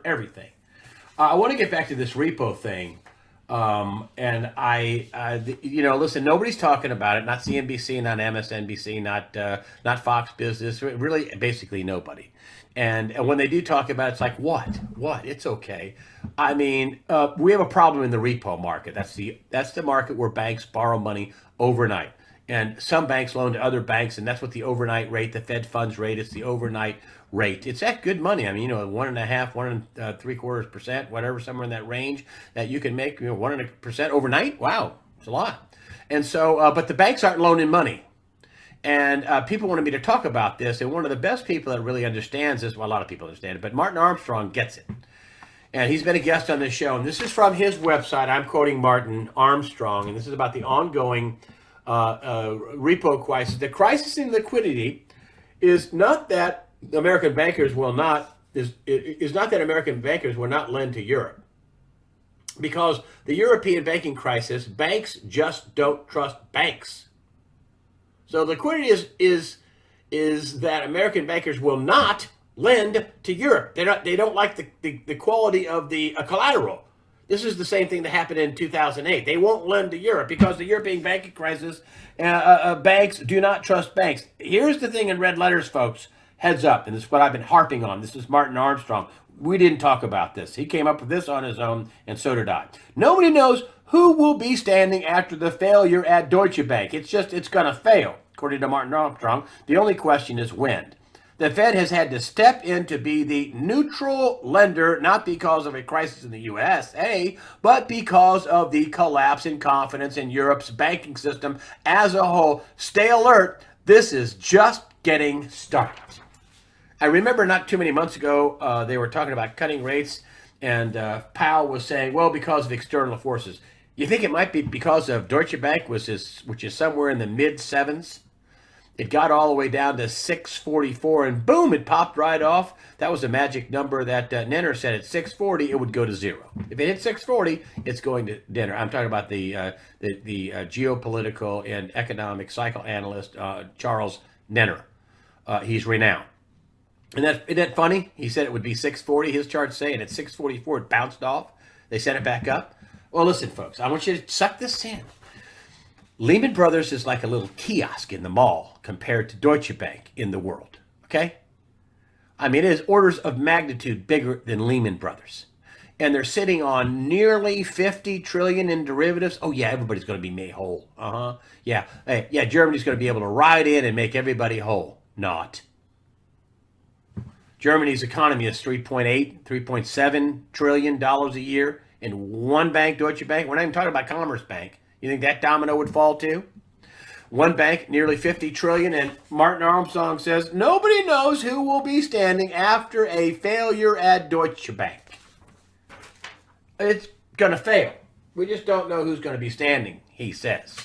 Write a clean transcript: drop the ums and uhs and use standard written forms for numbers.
everything. I want to get back to this repo thing. Listen, nobody's talking about it. Not CNBC, not MSNBC, not Fox Business. Really, basically nobody. And when they do talk about it, it's like, what? What? It's okay. I mean, we have a problem in the repo market. That's the market where banks borrow money overnight. And some banks loan to other banks, and that's what the overnight rate, the Fed funds rate, it's the overnight rate. It's that good money. I mean, 1.5, 1.75%, whatever, somewhere in that range that you can make, 1% overnight. Wow, it's a lot. And so, but the banks aren't loaning money. And people wanted me to talk about this. And one of the best people that really understands this, well, a lot of people understand it, but Martin Armstrong gets it. And he's been a guest on this show. And this is from his website. I'm quoting Martin Armstrong. And this is about the ongoing repo crisis. The crisis in liquidity is not that American bankers will not lend to Europe, because the European banking crisis, banks just don't trust banks. So liquidity is that American bankers will not lend to Europe. They don't like the quality of the collateral. This is the same thing that happened in 2008. They won't lend to Europe because the European banking crisis, banks do not trust banks. Here's the thing in red letters, folks. Heads up, and this is what I've been harping on. This is Martin Armstrong. We didn't talk about this. He came up with this on his own, and so did I. Nobody knows who will be standing after the failure at Deutsche Bank. It's going to fail, according to Martin Armstrong. The only question is when. The Fed has had to step in to be the neutral lender, not because of a crisis in the USA, but because of the collapse in confidence in Europe's banking system as a whole. Stay alert. This is just getting started. I remember not too many months ago, they were talking about cutting rates, and Powell was saying, well, because of external forces. You think it might be because of Deutsche Bank, which is somewhere in the mid-sevens? It got all the way down to 644, and boom, it popped right off. That was a magic number that Nenner said at 640, it would go to zero. If it hit 640, it's going to dinner. I'm talking about the geopolitical and economic psychoanalyst Charles Nenner. He's renowned. Isn't that funny? He said it would be 640. His chart's saying at 644 it bounced off. They sent it back up. Well, listen, folks, I want you to suck this in. Lehman Brothers is like a little kiosk in the mall compared to Deutsche Bank in the world, okay? I mean, it is orders of magnitude bigger than Lehman Brothers. And they're sitting on nearly 50 trillion in derivatives. Oh, yeah, everybody's going to be made whole. Yeah, Germany's going to be able to ride in and make everybody whole. Not. Germany's economy is $3.7 trillion a year in one bank, Deutsche Bank. We're not even talking about Commerzbank. You think that domino would fall too? One bank, nearly 50 trillion, and Martin Armstrong says nobody knows who will be standing after a failure at Deutsche Bank. It's going to fail. We just don't know who's going to be standing, he says.